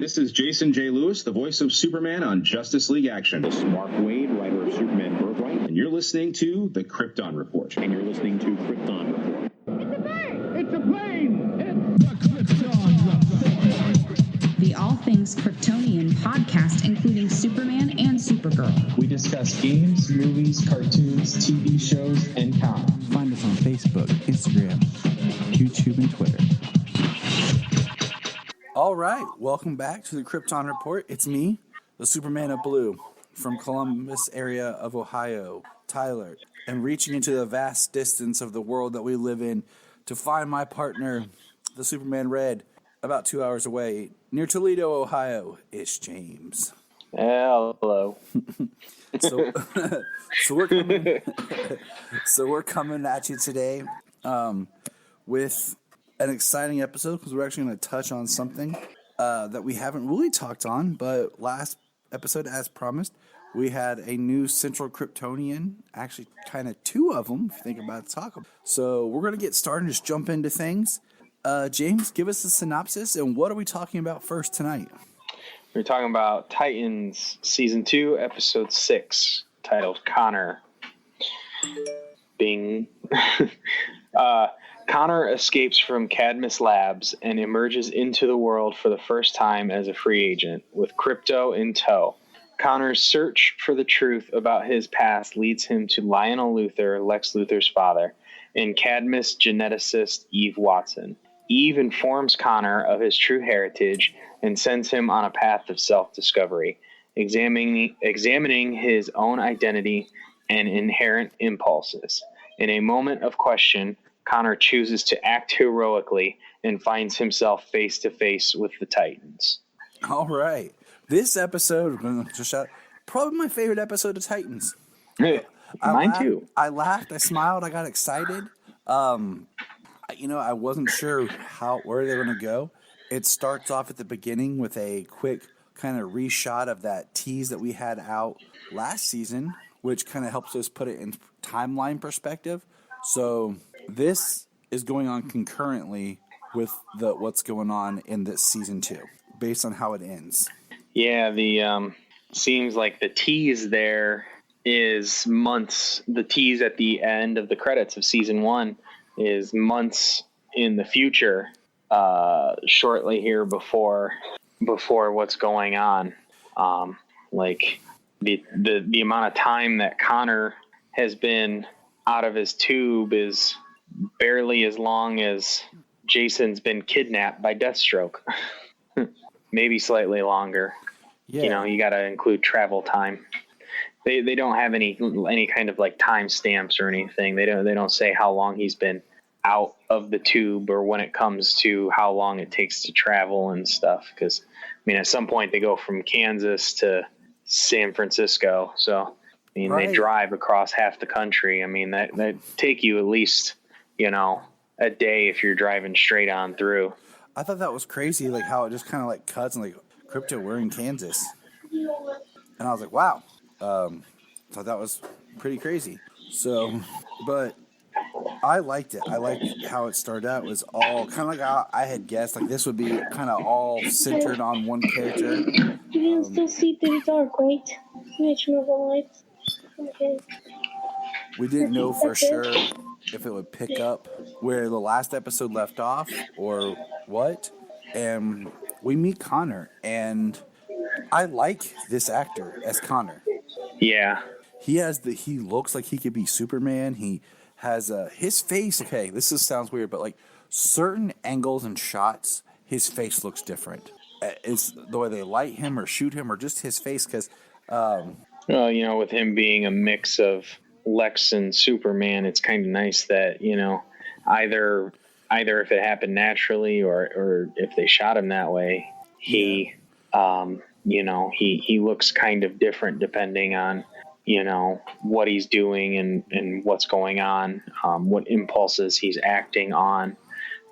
This is Jason J. Lewis, the voice of Superman on Justice League Action. This is Mark Wade, writer of Superman Birthright. And you're listening to the Krypton Report. And you're listening to Krypton Report. It's a bird! It's a plane! It's the Krypton Report! The All Things Kryptonian podcast, including Superman and Supergirl. We discuss games, movies, cartoons, TV shows, and comics. Find us on Facebook, Instagram, YouTube, and Twitter. All right, welcome back to the Krypton Report. It's me, the Superman of Blue, from Columbus area of Ohio, Tyler, and reaching into the vast distance of the world that we live in to find my partner, the Superman Red, about 2 hours away, near Toledo, Ohio. It's James. Hello. So we're coming at you today with an exciting episode because we're actually going to touch on something that we haven't really talked on, but last episode, as promised, we had a new Central Kryptonian, actually kind of two of them, if you think about it, talk about. So we're going to get started and just jump into things. James, give us a synopsis, and what are we talking about first tonight? We're talking about Titans Season 2, Episode 6, titled Connor. Connor escapes from Cadmus Labs and emerges into the world for the first time as a free agent, with Krypto in tow. Connor's search for the truth about his past leads him to Lionel Luthor, Lex Luthor's father, and Cadmus geneticist Eve Watson. Eve informs Connor of his true heritage and sends him on a path of self-discovery, examining his own identity and inherent impulses. In a moment of question, Connor chooses to act heroically and finds himself face to face with the Titans. All right. This episode, probably my favorite episode of Titans. Mine too. I laughed, I smiled, I got excited. I wasn't sure where they were going to go. It starts off at the beginning with a quick kind of reshot of that tease that we had out last season, which kind of helps us put it in timeline perspective. So this is going on concurrently with what's going on in this season 2, based on how it ends. Yeah, the seems like the tease there is months. The tease at the end of the credits of season 1 is months in the future, shortly here before what's going on. Like the amount of time that Connor has been out of his tube is barely as long as Jason's been kidnapped by Deathstroke. Maybe slightly longer. Yeah. You got to include travel time. They don't have any kind of like time stamps or anything. They don't say how long he's been out of the tube or when it comes to how long it takes to travel and stuff. Because at some point they go from Kansas to San Francisco. So right. They drive across half the country. That take you at least a day if you're driving straight on through. I thought that was crazy, like how it just kind of like cuts and like Krypto, we're in Kansas, and I was like, wow. Thought that was pretty crazy. So, but I liked it. I liked how it started out. It was all kind of like how I had guessed. Like this would be kind of all centered on one character. You can still see through the dark, right? Make sure the lights. Okay. We didn't know for sure if it would pick up where the last episode left off or what. And we meet Connor, and I like this actor as Connor. Yeah. He looks like he could be Superman. He has his face. Okay, sounds weird, but like certain angles and shots, his face looks different. It's the way they light him or shoot him or just his face. Because, with him being a mix of Lex and Superman, it's kind of nice that either if it happened naturally or if they shot him that way, he looks kind of different depending on what he's doing and what's going on, what impulses he's acting on,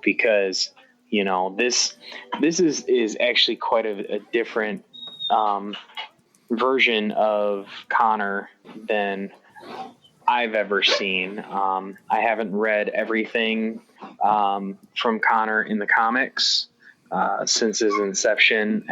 because this is actually quite a different version of Connor than I've ever seen. I haven't read everything from Connor in the comics, since his inception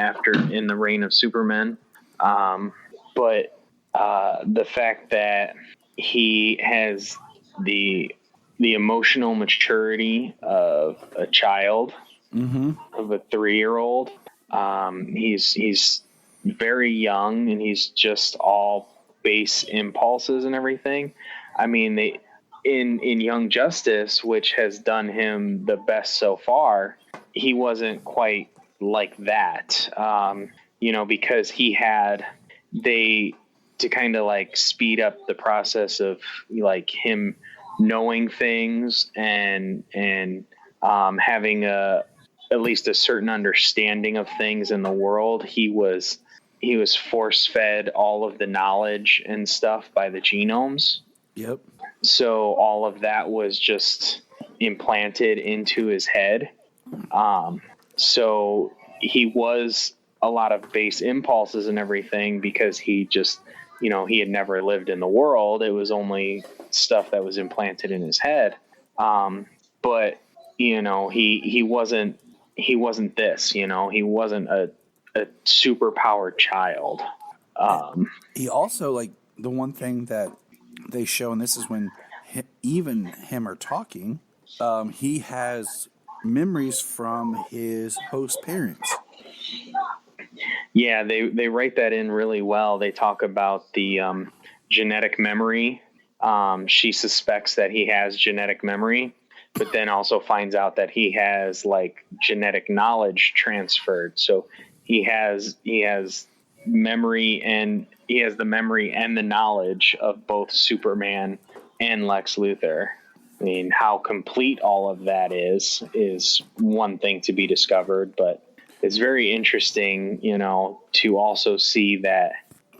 in the reign of Superman. But the fact that he has the emotional maturity of a child, of a 3-year-old. He's very young, and he's just all base impulses and everything. I mean, in Young Justice, which has done him the best so far, he wasn't quite like that. Because to kind of like speed up the process of like him knowing things and having at least a certain understanding of things in the world. He was force fed all of the knowledge and stuff by the genomes. Yep. So all of that was just implanted into his head. So he was a lot of base impulses and everything because he just, he had never lived in the world. It was only stuff that was implanted in his head. But he wasn't this, he wasn't a super powered child. He also, like, the one thing that they show, and this is when even him are talking, he has memories from his host parents. Yeah, they write that in really well. They talk about the genetic memory. She suspects that he has genetic memory, but then also finds out that he has like genetic knowledge transferred. So he has memory, and he has the memory and the knowledge of both Superman and Lex Luthor. I mean, how complete all of that is one thing to be discovered, but it's very interesting, to also see that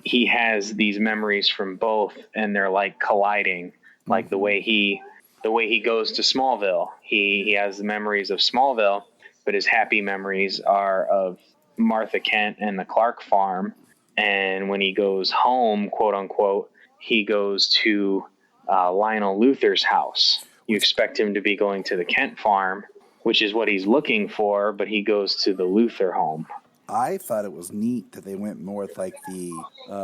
he has these memories from both, and they're like colliding. Like the way he goes to Smallville, he has the memories of Smallville, but his happy memories are of Martha Kent and the Clark farm. And when he goes home, quote unquote, he goes to Lionel Luthor's house. You expect him to be going to the Kent farm, which is what he's looking for, but he goes to the Luthor home. I thought it was neat that they went more with like the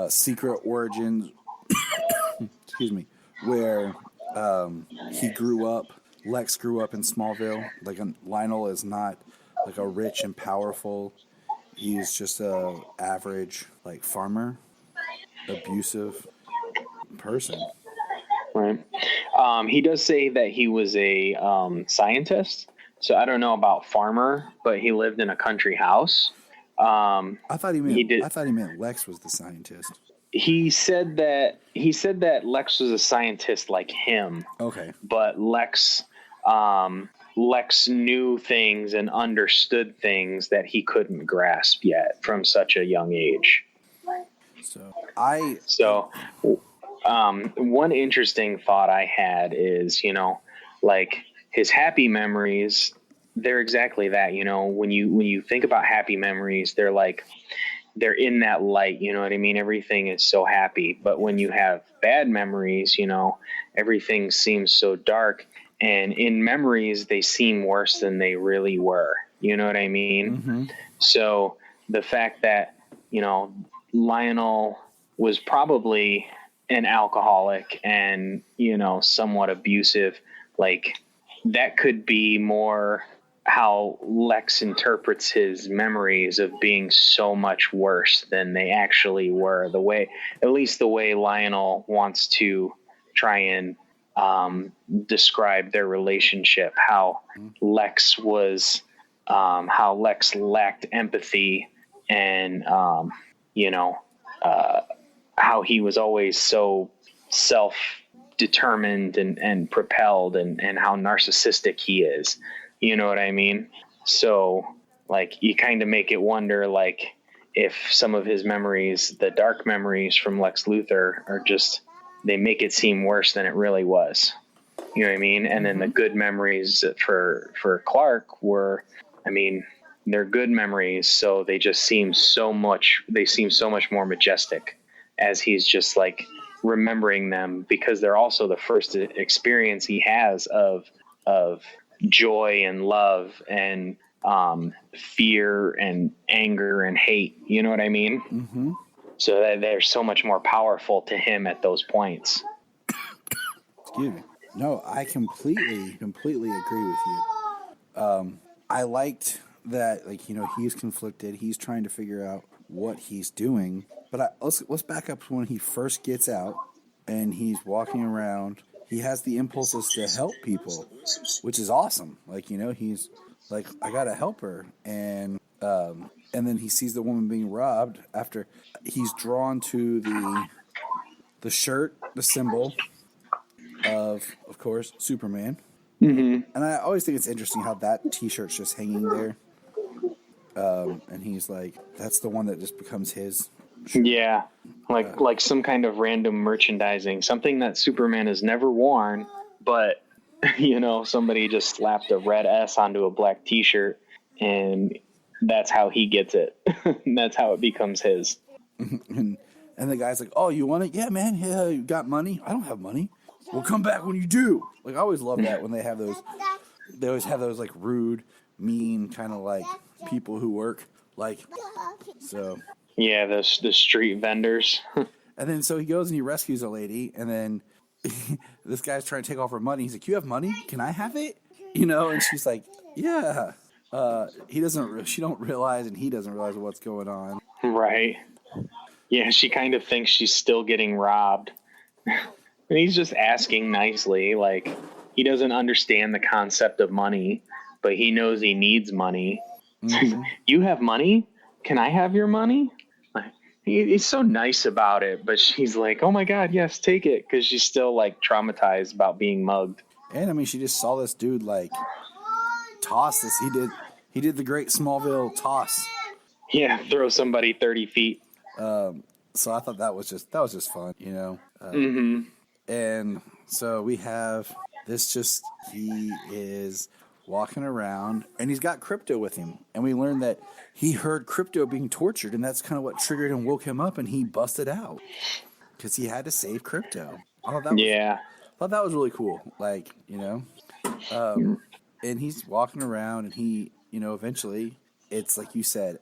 secret origins, excuse me, where Lex grew up in Smallville. Like Lionel is not like a rich and powerful. He's just a average like farmer, abusive person. Right. He does say that he was a scientist. So I don't know about farmer, but he lived in a country house. I thought he meant Lex was the scientist. He said that Lex was a scientist like him. Okay. But Lex knew things and understood things that he couldn't grasp yet from such a young age. One interesting thought I had is, like his happy memories, they're exactly that. When you think about happy memories, they're in that light, you know what I mean? Everything is so happy. But when you have bad memories, everything seems so dark. And in memories, they seem worse than they really were. You know what I mean? Mm-hmm. So the fact that, Lionel was probably an alcoholic and, somewhat abusive, like that could be more how Lex interprets his memories of being so much worse than they actually were. At least the way Lionel wants to try and describe their relationship, how Lex lacked empathy, and how he was always so self-determined and propelled, and how narcissistic he is. You know what I mean? So like you kind of make it wonder, like if some of his memories, the dark memories from Lex Luthor, are just, they make it seem worse than it really was. You know what I mean? And then the good memories for Clark were, they're good memories. So they just seem so much more majestic as he's just like remembering them, because they're also the first experience he has of joy and love and fear and anger and hate. You know what I mean? Mm-hmm. So that they're so much more powerful to him at those points. Excuse me. No, I completely agree with you. I liked that, like, you know, he's conflicted. He's trying to figure out what he's doing. But let's back up to when he first gets out and he's walking around. He has the impulses to help people, which is awesome. Like, you know, he's like, I gotta help her, and then he sees the woman being robbed. After he's drawn to the shirt, the symbol of course, Superman. Mm-hmm. And I always think it's interesting how that T-shirt's just hanging there. And he's like, that's the one that just becomes his. Yeah, like some kind of random merchandising, something that Superman has never worn, but, you know, somebody just slapped a red S onto a black T-shirt, and that's how he gets it. And that's how it becomes his. And the guy's like, oh, you want it? Yeah, man. Yeah, you got money? I don't have money. Well, come back when you do. Like, I always love that when they have those. They always have those, like, rude, mean, kind of like people who work. Like, so. Yeah, the street vendors. And then so he goes and he rescues a lady, and then this guy's trying to take off her money. He's like, you have money? Can I have it? You know, and she's like, yeah. She don't realize, and he doesn't realize what's going on. Right. Yeah, she kind of thinks she's still getting robbed. And he's just asking nicely, like, he doesn't understand the concept of money, but he knows he needs money. Mm-hmm. You have money? Can I have your money? He's so nice about it, but she's like, oh my God, yes, take it. Because she's still, like, traumatized about being mugged. And, I mean, she just saw this dude, like, toss this. He did the great Smallville toss. Yeah, throw somebody 30 feet. So I thought that was just fun, you know? Mm-hmm. And so we have this he is walking around, and he's got Krypto with him. And we learned that he heard Krypto being tortured, and that's kind of what triggered and woke him up, and he busted out. Because he had to save Krypto. I thought that was really cool. Like, you know? And he's walking around, and he, you know, eventually, it's like you said,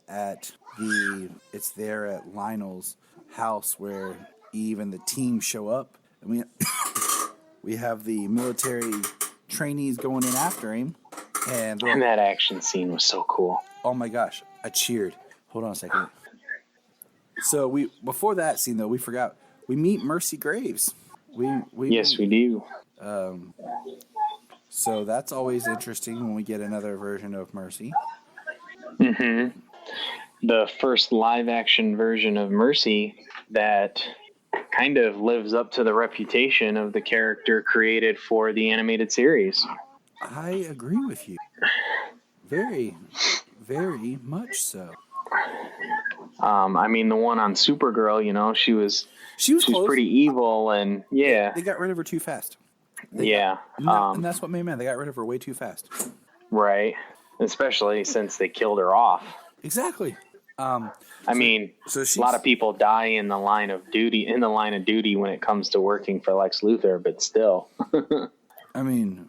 it's there at Lionel's house where Eve and the team show up. And we have the military trainees going in after him. And that action scene was so cool. Oh my gosh, I cheered. Hold on a second. So before that scene though, we forgot, we meet Mercy Graves. Yes, we do. So that's always interesting when we get another version of Mercy. Mm-hmm. The first live action version of Mercy that kind of lives up to the reputation of the character created for the animated series. I agree with you. Very, very much so. I mean, the one on Supergirl, you know, she was pretty evil, and yeah. They got rid of her too fast. And that's what made me mad. They got rid of her way too fast. Right. Especially since they killed her off. Exactly. I mean, a lot of people die in the line of duty when it comes to working for Lex Luthor, but still. I mean,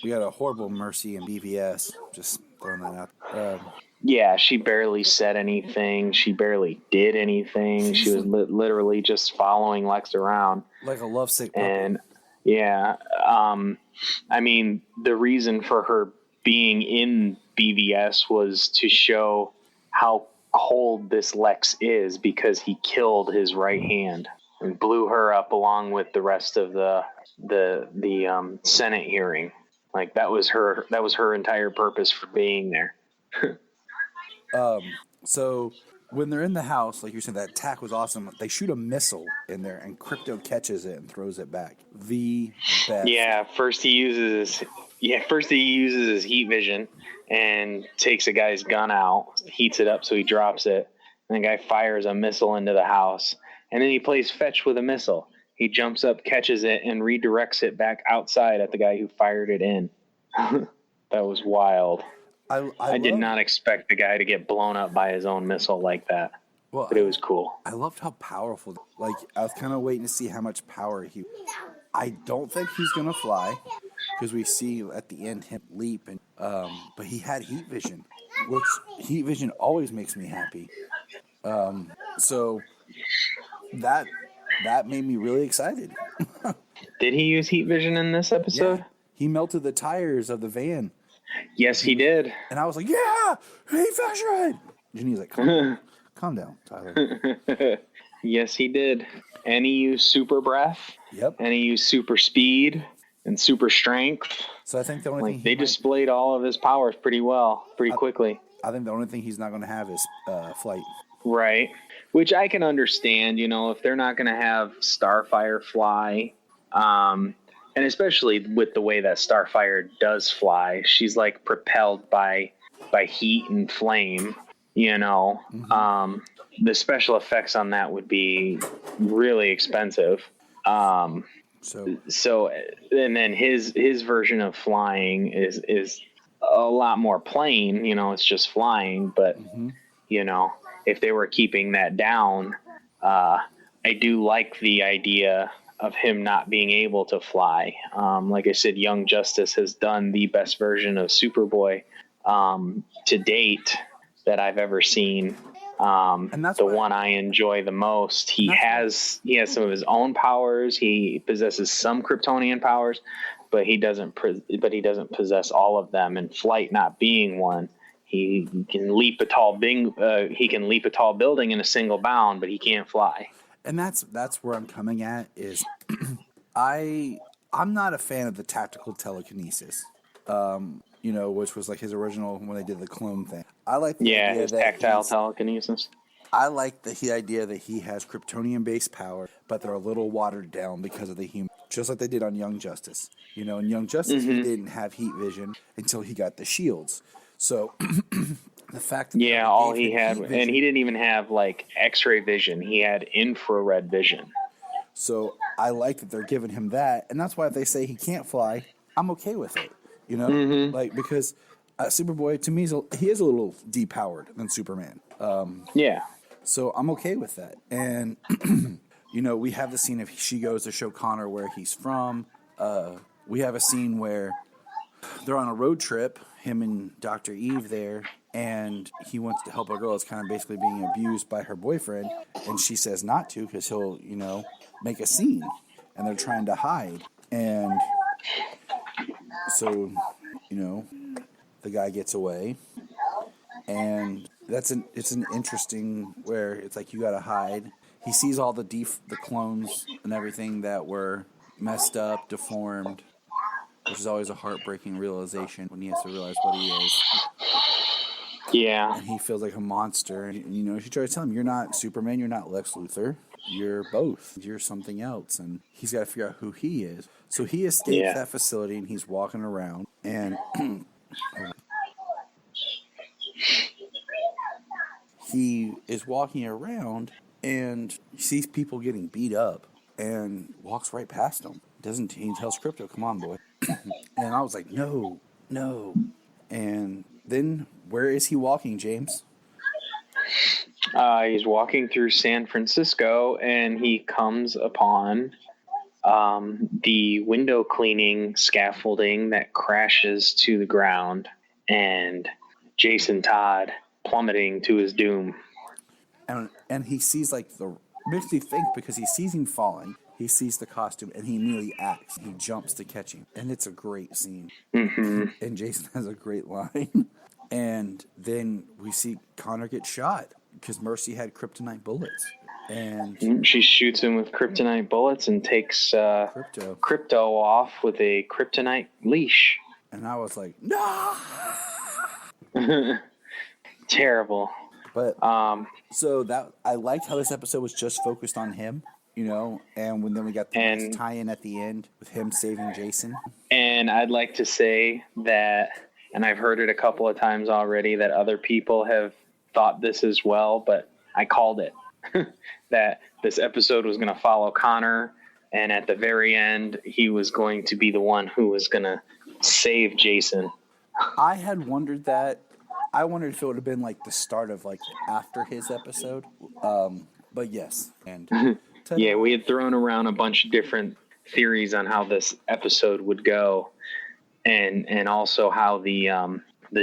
we got a horrible Mercy in BVS. Just throwing that out. Yeah, she barely said anything. She barely did anything. She was literally just following Lex around. Like a lovesick puppy. And, yeah, I mean, the reason for her being in BVS was to show how cold this Lex is, because he killed his right hand and blew her up along with the rest of the Senate hearing. Like, that was her entire purpose for being there. So when they're in the house, like you said, that attack was awesome. They shoot a missile in there, and Krypto catches it and throws it back. The best. Yeah, first he uses his heat vision and takes a guy's gun out, heats it up so he drops it, and the guy fires a missile into the house. And then he plays fetch with a missile. He jumps up, catches it, and redirects it back outside at the guy who fired it in. That was wild. I did not expect the guy to get blown up by his own missile like that. Well, but it was cool. I loved how powerful. Like, I was kind of waiting to see how much power I don't think he's going to fly. because we see at the end him leap, and but he had heat vision, which heat vision always makes me happy. So that made me really excited. Did he use heat vision in this episode? Yeah. He melted the tires of the van. Yes, he did. And I was like, yeah, heat vision. Junia's like, calm down, Tyler. Yes, he did. And he used super breath. Yep. And he used super speed and super strength. So I think the only thing they displayed all of his powers pretty quickly. I think the only thing he's not going to have is flight. Right. Which I can understand, if they're not going to have Starfire fly, and especially with the way that Starfire does fly, she's like propelled by heat and flame, Mm-hmm. The special effects on that would be really expensive. So and then his version of flying is a lot more plain, it's just flying, but mm-hmm. If they were keeping that down, I do like the idea of him not being able to fly. Like I said, Young Justice has done the best version of Superboy to date that I've ever seen. And that's the one I enjoy the most. He has some of his own powers. He possesses some Kryptonian powers, but he doesn't possess all of them. And flight not being one. He can leap a tall building in a single bound, but he can't fly. And that's where I'm coming at is I'm not a fan of the tactical telekinesis. Which was like his original when they did the clone thing. I like the idea his that tactile telekinesis. I like the idea that he has Kryptonian based power, but they're a little watered down because of the human, just like they did on Young Justice. In Young Justice, Mm-hmm. he didn't have heat vision until he got the shields. So the fact that all he had, and he didn't even have like X-ray vision. He had infrared vision. So I like that they're giving him that, and that's why if they say he can't fly, I'm okay with it. Mm-hmm. Like because Superboy to me he is a little depowered than Superman. So I'm okay with that, and we have the scene if she goes to show Connor where he's from. We have a scene where they're on a road trip, him and Dr. Eve there, and he wants to help a girl that's kind of basically being abused by her boyfriend, and she says not to because he'll, make a scene, and they're trying to hide, and so, the guy gets away, and it's an interesting where it's like you gotta hide. He sees all the clones and everything that were messed up, deformed, which is always a heartbreaking realization when he has to realize what he is. Yeah. And he feels like a monster. And, she tries to tell him, you're not Superman, you're not Lex Luthor. You're both. You're something else. And he's got to figure out who he is. So he escapes that facility, and he's walking around. And he is walking around, and he sees people getting beat up, and walks right past them. He tells Krypto, come on, boy. And I was like, no. And then where is he walking, James? He's walking through San Francisco, and he comes upon the window cleaning scaffolding that crashes to the ground, and Jason Todd plummeting to his doom. And he sees makes me think because he sees him falling. He sees the costume, and he immediately acts. He jumps to catch him, and it's a great scene. Mm-hmm. And Jason has a great line. And then we see Connor get shot because Mercy had kryptonite bullets. And she shoots him with kryptonite bullets and takes Krypto off with a kryptonite leash. And I was like, no! Terrible. But so that I liked how this episode was just focused on him. And then we got the nice tie-in at the end with him saving Jason. And I'd like to say that, and I've heard it a couple of times already, that other people have thought this as well, but I called it. That this episode was going to follow Connor, and at the very end, he was going to be the one who was going to save Jason. I had wondered that. I wondered if it would have been like the start of like after his episode. But yes. And yeah, we had thrown around a bunch of different theories on how this episode would go. and also how the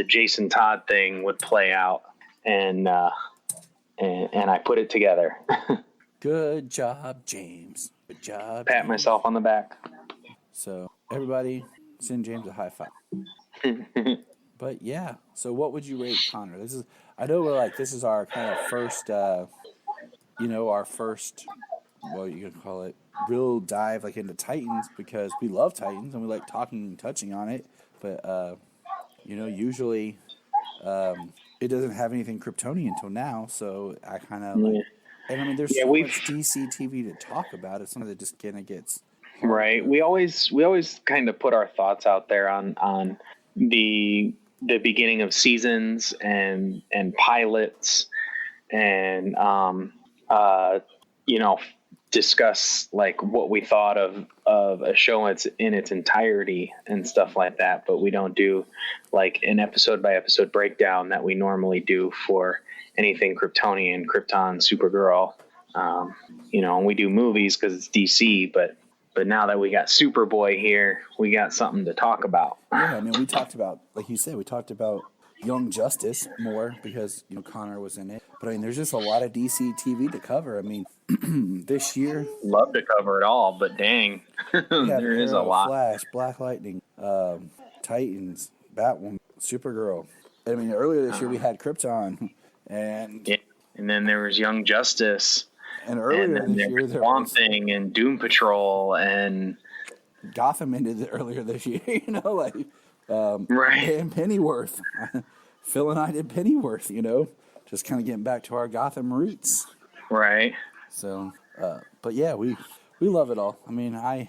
Jason Todd thing would play out, and I put it together. Good job, James. Good job. Pat James. myself on the back. So everybody, send James a high five. But yeah, so what would you rate Connor? I know this is our kind of first, our first, what you could call it, real dive into Titans, because we love Titans and we like talking and touching on it. But usually, it doesn't have anything Kryptonian until now. So I kind of and I mean, there's so much DC TV to talk about. It's something that just kind of gets hard. Right. We always kind of put our thoughts out there on the beginning of seasons and pilots, and discuss what we thought of a show in its entirety and stuff like that. But we don't do an episode by episode breakdown that we normally do for anything Kryptonian, Krypton, Supergirl. And we do movies because it's DC, but now that we got Superboy here, we got something to talk about. Yeah, I mean, we talked about, like you said, Young Justice more because Connor was in it. But I mean, there's just a lot of DC TV to cover. I mean, this year, love to cover it all, but dang, there is a lot. Flash, Black Lightning, Titans, Batwoman, Supergirl. I mean, earlier this year we had Krypton, and then there was Young Justice, and earlier this year there Swamp Thing and Doom Patrol, and Gotham ended it earlier this year. Right. And Pennyworth. Phil and I did Pennyworth, just kind of getting back to our Gotham roots. Right. So, but yeah, we love it all. I mean, I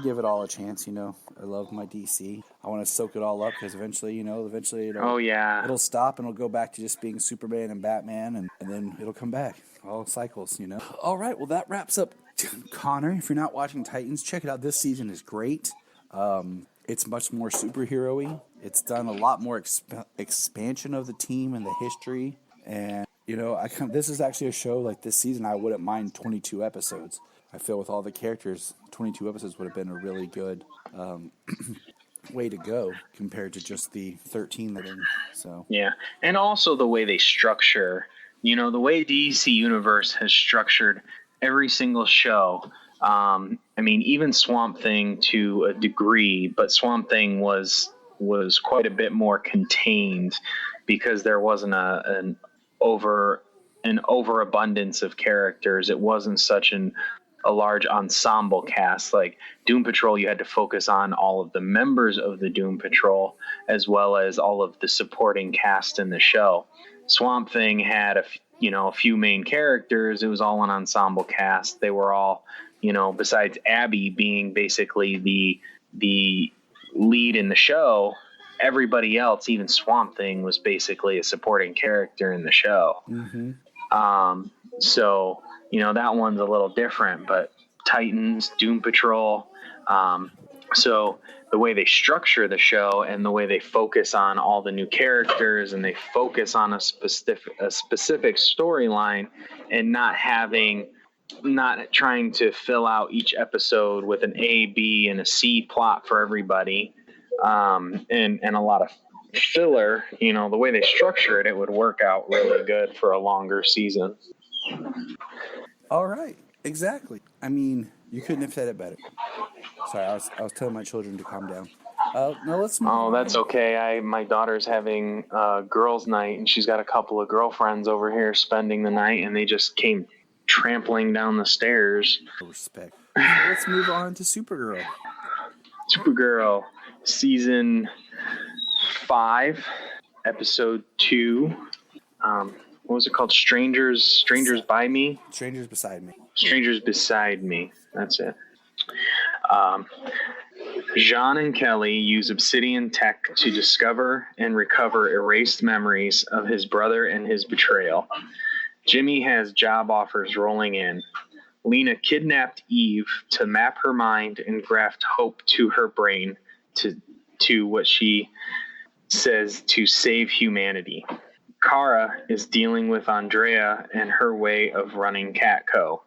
give it all a chance, I love my DC. I want to soak it all up because eventually it'll stop and it'll go back to just being Superman and Batman, and then it'll come back. All cycles, All right, well, that wraps up Connor. If you're not watching Titans, check it out. This season is great. It's much more superhero-y. It's done a lot more expansion of the team and the history. And, this is actually a show this season, I wouldn't mind 22 episodes. I feel with all the characters, 22 episodes would have been a really good way to go compared to just the 13 that are in. So. Yeah, and also the way they structure, the way DC Universe has structured every single show. I mean, even Swamp Thing to a degree, but Swamp Thing was quite a bit more contained because there wasn't an overabundance of characters. It wasn't such a large ensemble cast. Like Doom Patrol, you had to focus on all of the members of the Doom Patrol as well as all of the supporting cast in the show. Swamp Thing had a few main characters. It was all an ensemble cast. They were all, besides Abby being basically the lead in the show, everybody else, even Swamp Thing, was basically a supporting character in the show. Mm-hmm. So, that one's a little different, but Titans, Doom Patrol. So the way they structure the show and the way they focus on all the new characters and they focus on a specific storyline and not trying to fill out each episode with an A, B, and a C plot for everybody, and a lot of filler, the way they structure it, it would work out really good for a longer season. All right. Exactly. I mean, you couldn't have said it better. Sorry, I was telling my children to calm down. Now let's move on. That's okay. My daughter's having girls' night, and she's got a couple of girlfriends over here spending the night, and they just came trampling down the stairs. Respect. So let's move on to Supergirl. Supergirl, season 5, episode 2. What was it called? Strangers by Me? Strangers Beside Me. Strangers Beside Me. That's it. Jean and Kelly use Obsidian tech to discover and recover erased memories of his brother and his betrayal. Jimmy has job offers rolling in. Lena kidnapped Eve to map her mind and graft hope to her brain to what she says to save humanity. Kara is dealing with Andrea and her way of running Catco.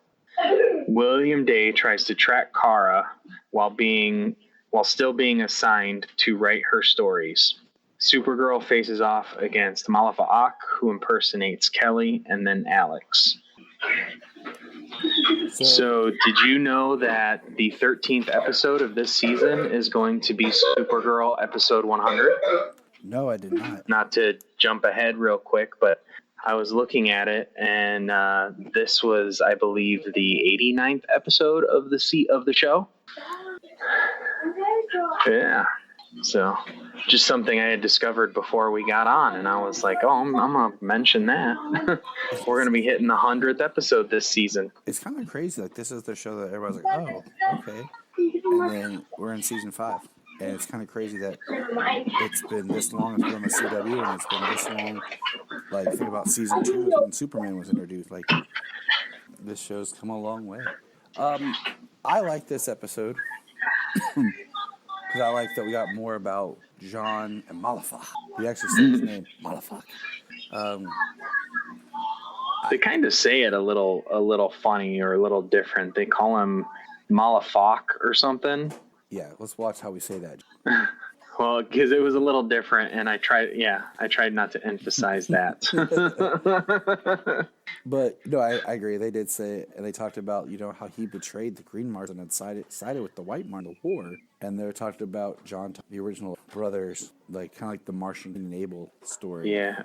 William Day tries to track Kara while being while still being assigned to write her stories. Supergirl faces off against Malafa Ak, who impersonates Kelly, and then Alex. So did you know that the 13th episode of this season is going to be Supergirl episode 100? No, I did not. Not to jump ahead real quick, but I was looking at it, and this was, I believe, the 89th episode of the show. Yeah. So just something I had discovered before we got on, and I was like, oh, I'm going to mention that. We're going to be hitting the 100th episode this season. It's kind of crazy. Like, this is the show that everybody's like, oh, okay. And then we're in season 5. And it's kind of crazy that it's been this long. It's been on the CW, and it's been this long. Like, think about season 2 when Superman was introduced. Like, this show's come a long way. I like this episode. Because I like that we got more about John and Malafak. He actually said his name, Malafak. They kind of say it a little funny or a little different. They call him Malafak or something. Yeah, let's watch how we say that. Well, because it was a little different, and I tried not to emphasize that. But no, I agree. They did say it, and they talked about how he betrayed the Green Mars and had sided with the White Mars in the war, and they talked about John, the original brothers, like kind of like the Martian and Abel story. Yeah,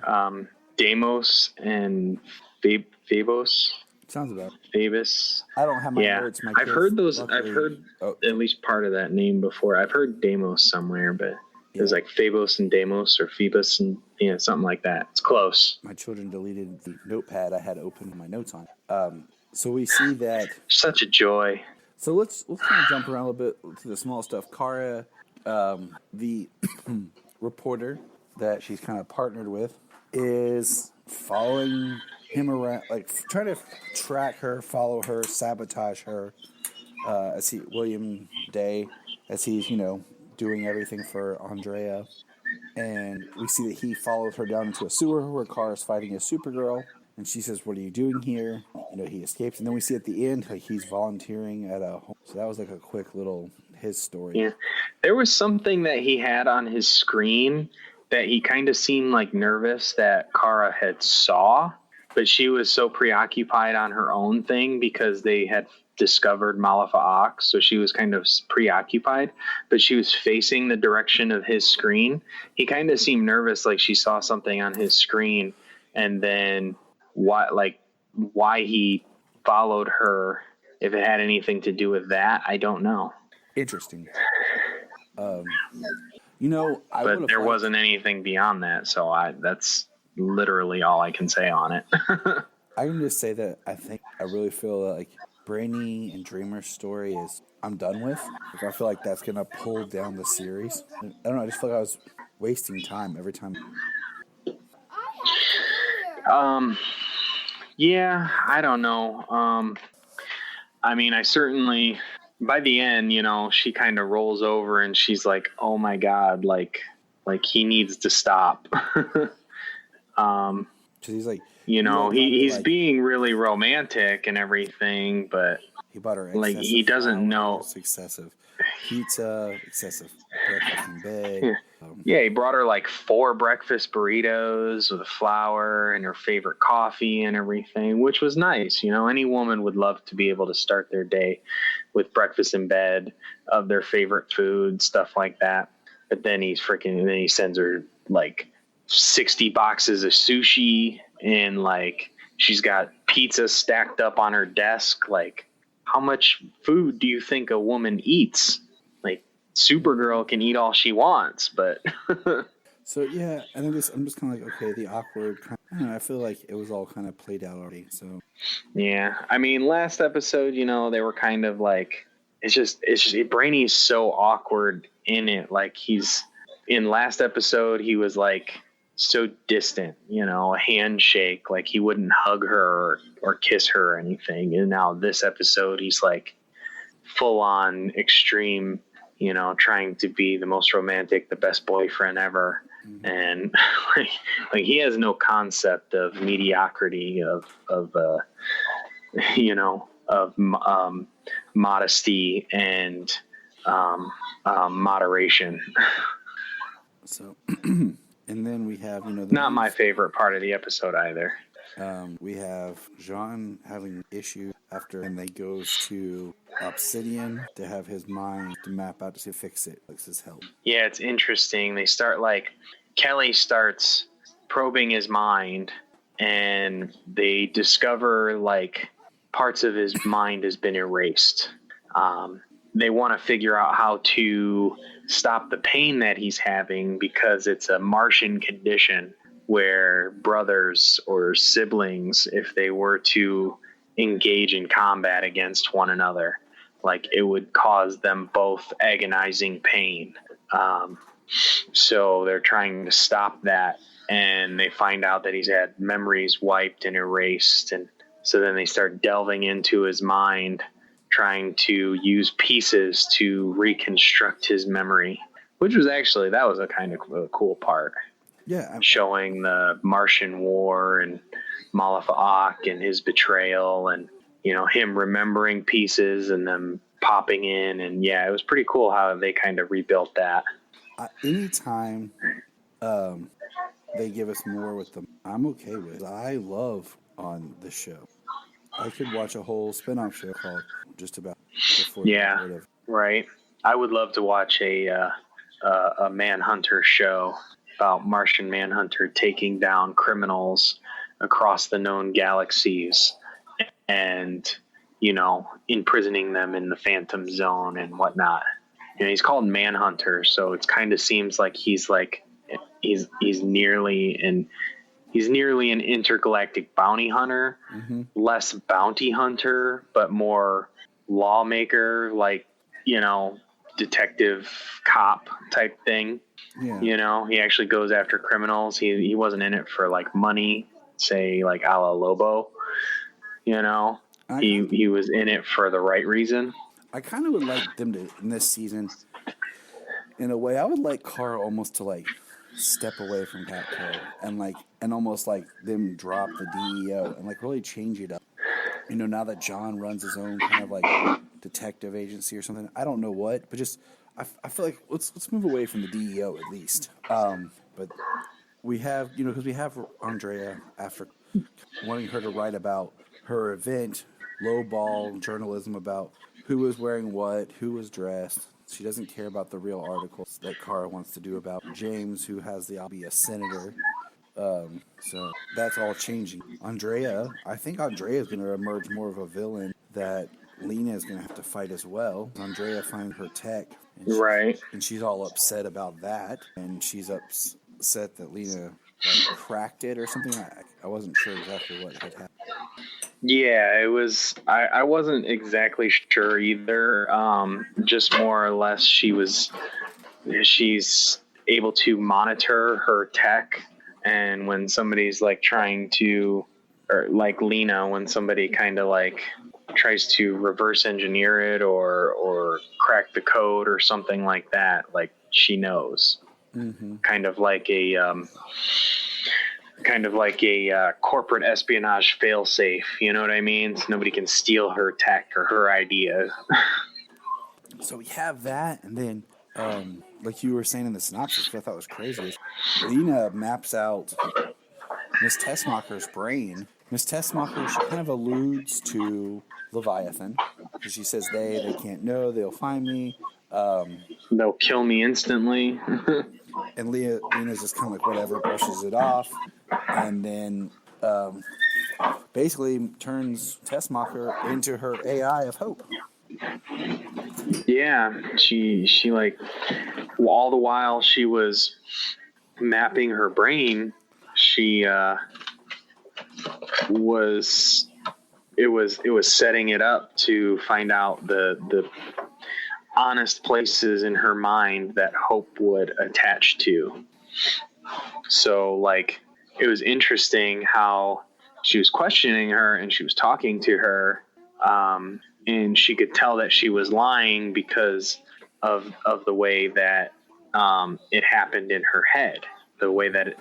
Deimos and Phoebus. Sounds about Phoebus. I don't have my notes. I've heard those. Luckily, I've heard at least part of that name before. I've heard Deimos somewhere, but it was like Phoebus and Deimos or Phoebus and something like that. It's close. My children deleted the notepad I had open my notes on. So we see that. Such a joy. So let's kind of jump around a little bit to the small stuff. Kara, the reporter that she's kind of partnered with, is following him around, like trying to track her, follow her, sabotage her. William Day, as he's doing everything for Andrea, and we see that he follows her down into a sewer where Kara's fighting a Supergirl, and she says, "What are you doing here?" He escapes, and then we see at the end like he's volunteering at a home. So that was like a quick little his story. Yeah, there was something that he had on his screen that he kind of seemed like nervous that Kara had saw, but she was so preoccupied on her own thing because they had discovered Malafa Ak, so she was kind of preoccupied, but she was facing the direction of his screen. He kind of seemed nervous, like she saw something on his screen, and then why he followed her, if it had anything to do with that, I don't know. Interesting. But there wasn't anything beyond that, so that's literally all I can say on it. I can just say that I really feel like Brainy and Dreamer's story I'm done with. Like, I feel like that's gonna pull down the series. I don't know. I just feel like I was wasting time every time. Yeah, I don't know. I mean, I certainly, by the end, she kind of rolls over and she's like, "Oh my God, like he needs to stop." He's like, he's being really romantic and everything, but he bought her like he doesn't know. It's excessive pizza, excessive breakfast in bed. Yeah, he brought her like 4 breakfast burritos with a flour and her favorite coffee and everything, which was nice. Any woman would love to be able to start their day with breakfast in bed of their favorite food, stuff like that. But then he sends her like 60 boxes of sushi, and like she's got pizza stacked up on her desk. Like, how much food do you think a woman eats? Like, Supergirl can eat all she wants, but so yeah, and I'm just kind of like, okay, the awkward I feel like it was all kind of played out already. So yeah, I mean, last episode, they were kind of like, it's just Brainy's so awkward in it. Like, in last episode he was like so distant, a handshake, like he wouldn't hug her or kiss her or anything. And now this episode, he's like full on extreme, trying to be the most romantic, the best boyfriend ever. Mm-hmm. And like he has no concept of mediocrity, of modesty and moderation. So, and then we have, Not my favorite part of the episode either. We have Jean having issue after, and they goes to Obsidian to have his mind to map out to fix it, like his help. Yeah, it's interesting. They start Kelly starts probing his mind, and they discover parts of his mind has been erased. They want to figure out how to stop the pain that he's having because it's a Martian condition where brothers or siblings, if they were to engage in combat against one another, it would cause them both agonizing pain. So they're trying to stop that, and they find out that he's had memories wiped and erased. And so then they start delving into his mind, trying to use pieces to reconstruct his memory, which was that was a kind of a cool part. Yeah. Showing the Martian war and Malafa'ak and his betrayal and, him remembering pieces and them popping in. And yeah, it was pretty cool how they kind of rebuilt that. Anytime they give us more with them, I'm okay with. I love on the show. I could watch a whole spinoff show called just about before. Yeah, right. I would love to watch a Manhunter show about Martian Manhunter taking down criminals across the known galaxies and, imprisoning them in the Phantom Zone and whatnot. He's called Manhunter, so it kind of seems like he's nearly an intergalactic bounty hunter, less bounty hunter, but more lawmaker, detective cop type thing. Yeah. He actually goes after criminals. He wasn't in it for money, say a la Lobo. He was in it for the right reason. I kind of would like them to, in this season, in a way, I would like Kara almost to step away from Catco and almost them drop the DEO and really change it up. Now that John runs his own kind of detective agency or something, I don't know what, but just I feel like let's move away from the DEO at least. But we have because we have Andrea after wanting her to write about her event, lowball journalism about who was wearing what, who was dressed. She doesn't care about the real articles that Kara wants to do about James, who has the be a senator. So that's all changing. I think Andrea is going to emerge more of a villain that Lena is going to have to fight as well. Andrea finds her tech. Right. And she's all upset about that. And she's upset that Lena cracked it or something. I wasn't sure exactly what had happened. Yeah, it was. I wasn't exactly sure either. Just more or less, she's able to monitor her tech, and when somebody's trying to, or Lena, when somebody kind of tries to reverse engineer it or crack the code or something like that, she knows. Mm-hmm. Kind of like a corporate espionage failsafe, you know what I mean? So nobody can steal her tech or her ideas. So we have that, and then, like you were saying in the synopsis, what I thought was crazy is Lena maps out Miss Tessmacher's brain. Miss Tessmacher, she kind of alludes to Leviathan, because she says they can't know, they'll find me. They'll kill me instantly. And Lena's just kind of whatever, brushes it off, and then basically turns Tessmacher into her AI of hope. Yeah, she all the while she was mapping her brain, she was setting it up to find out the honest places in her mind that hope would attach to. So it was interesting how she was questioning her and she was talking to her, and she could tell that she was lying because of the way that it happened in her head, the way that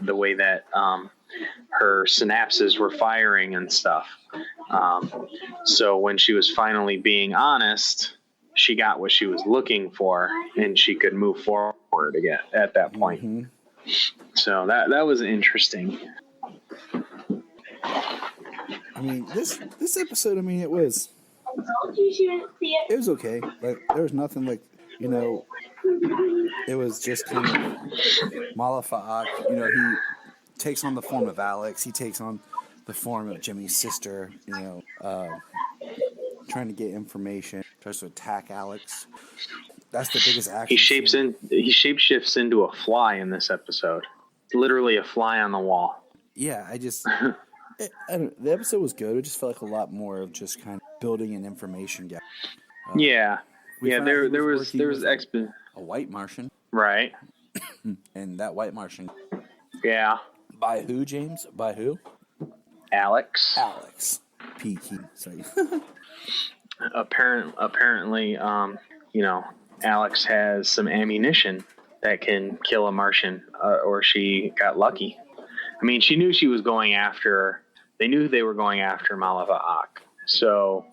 her synapses were firing and stuff. So when she was finally being honest, she got what she was looking for, and she could move forward again at that point. Mm-hmm. So that was interesting. I mean, this episode, I mean, it was You shouldn't see it. it was okay. Like, there was nothing like, you know, it was just kind of Malafa'ak. You know, he takes on the form of Alex. He takes on the form of Jimmy's sister. You know, trying to get information. Tries to attack Alex. That's the biggest action. He shapeshifts into a fly in this episode. Literally a fly on the wall. Yeah, I don't, the episode was good. It just felt like a lot more of just kind of building an information gap. Yeah. We Yeah, found out he there was working with a a white Martian, right. and that white Martian. Yeah. By who, James? By who? Alex. Alex. P.K. Sorry. Apparently, you know, Alex has some ammunition that can kill a Martian, or she got lucky. I mean, she knew she was going after. They knew they were going after Malafa'ak. So,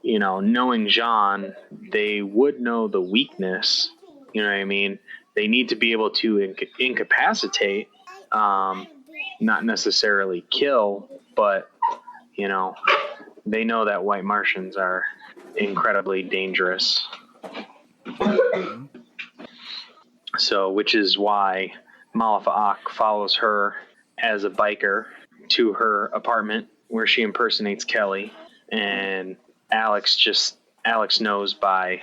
you know, knowing Jean, they would know the weakness. You know what I mean? They need to be able to incapacitate, not necessarily kill, but, you know, they know that white Martians are incredibly dangerous. So, which is why Malafa'ak follows her as a biker to her apartment where she impersonates Kelly, and Alex knows by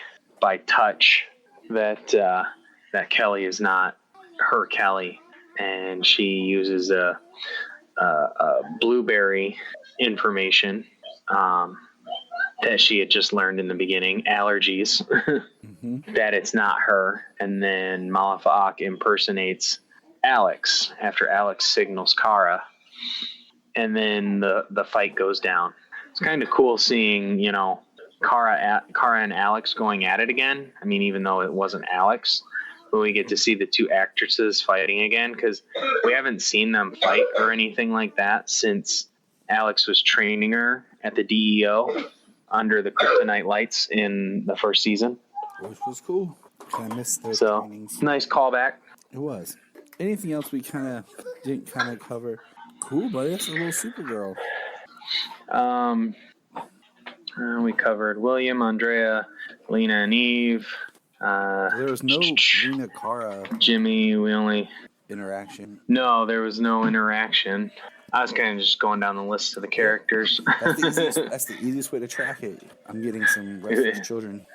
touch that Kelly is not her Kelly, and she uses a blueberry information that she had just learned in the beginning, allergies, that it's not her, and then Malafa'ak impersonates Alex after Alex signals Kara, and then the fight goes down. It's kind of cool seeing, you know, Kara and Alex going at it again. I mean, even though it wasn't Alex, but we get to see the two actresses fighting again, because we haven't seen them fight or anything like that since Alex was training her at the DEO under the kryptonite lights in the first season. Which was cool. I missed those So, trainings. nice callback. It was. Anything else we kind of didn't kind of cover? Cool, buddy. That's a little Supergirl. We covered William, Andrea, Lena, and Eve. There was no Lena Kara Jimmy. interaction. No, there was no interaction. I was kind of just going down the list of the characters. That's the easiest way to track it. I'm getting some restless children.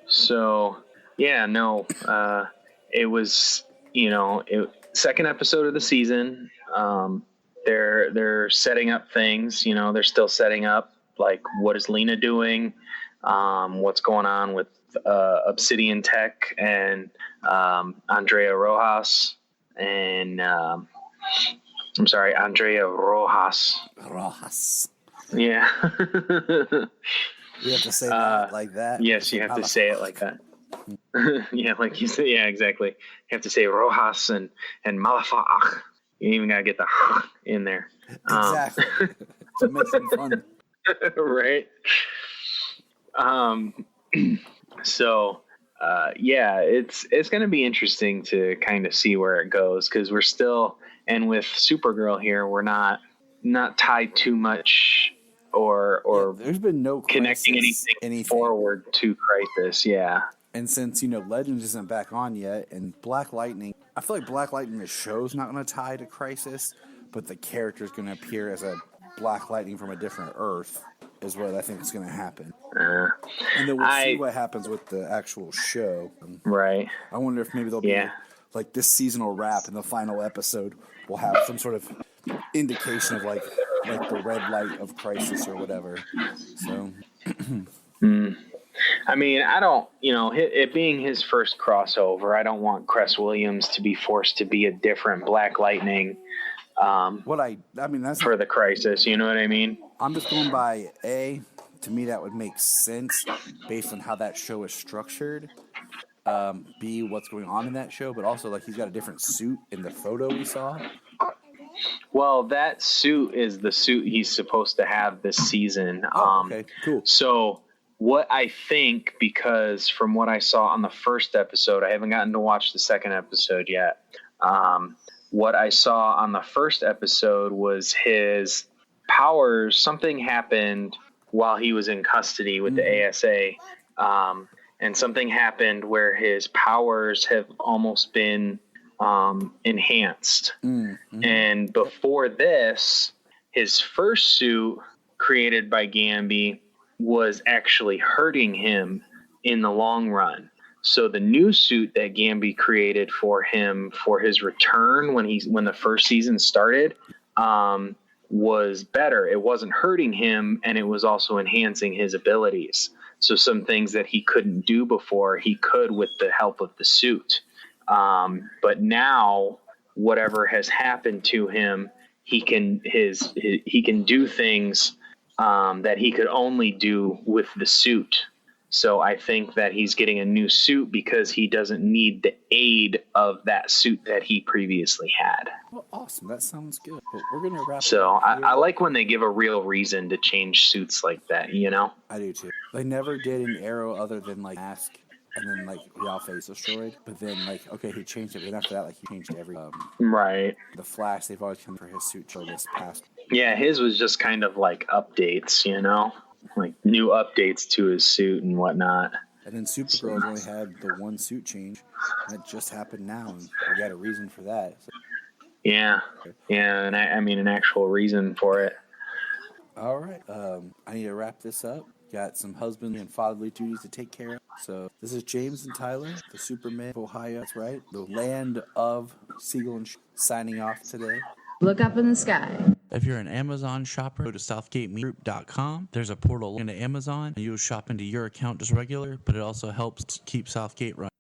So, yeah, no. It was, you know, second episode of the season. They're setting up things. You know, they're still setting up, like, what is Lena doing? What's going on with Obsidian Tech and Andrea Rojas and Andrea Rojas. Rojas. Yeah. You have to say that like that. Yes, you have to say it like that. Yeah, like you said. Yeah, exactly. You have to say Rojas and Malafa'ak. You even gotta get the in there. Exactly. To make some fun. Right. So, yeah, it's going to be interesting to kind of see where it goes, because we're still, and with Supergirl here, we're not tied too much or there's been no connecting anything forward to Crisis. Yeah. And since, you know, Legends isn't back on yet, and Black Lightning, I feel like Black Lightning, the show's not going to tie to Crisis, but the character's going to appear as a Black Lightning from a different Earth, is what I think is going to happen. And then we'll see what happens with the actual show. Right. I wonder if maybe there'll be, like, this season will wrap, and the final episode will have some sort of indication of, like the red light of Crisis or whatever. So... I mean, I don't, you know, it being his first crossover, I don't want Cress Williams to be forced to be a different Black Lightning. I mean, that's for the Crisis, you know what I mean? I'm just going by to me that would make sense based on how that show is structured. B, what's going on in that show, but also, like, he's got a different suit in the photo we saw. Well, that suit is the suit he's supposed to have this season. Okay, cool. So what I think, because from what I saw on the first episode, I haven't gotten to watch the second episode yet. What I saw on the first episode was his powers. Something happened while he was in custody with the ASA. And something happened where his powers have almost been enhanced. And before this, his first suit created by Gambi was actually hurting him in the long run. So the new suit that Gambi created for him for his return when the first season started was better. It wasn't hurting him, and it was also enhancing his abilities. So some things that he couldn't do before, he could with the help of the suit. But now, whatever has happened to him, he can do things that he could only do with the suit. So I think that he's getting a new suit because he doesn't need the aid of that suit that he previously had. Well, awesome. That sounds good. But we're gonna wrap. So I like when they give a real reason to change suits like that. You know. I do too. They never did an Arrow other than like mask. And then, like, Ralph Face destroyed. But then, like, okay, he changed it. But after that, like, he changed every... right. The Flash, they've always come for his suit till this past... Yeah, his was just kind of, like, updates, you know? Like, new updates to his suit and whatnot. And then Supergirl only had the one suit change. That just happened now. And we got a reason for that. So. Yeah. Yeah, and I mean, an actual reason for it. All right. I need to wrap this up. Got some husbandly and fatherly duties to take care of. So this is James and Tyler, the Superman of Ohio. That's right. The land of Siegel and signing off today. Look up in the sky. If you're an Amazon shopper, go to southgategroup.com. There's a portal into Amazon, and you'll shop into your account just regular, but it also helps keep Southgate running.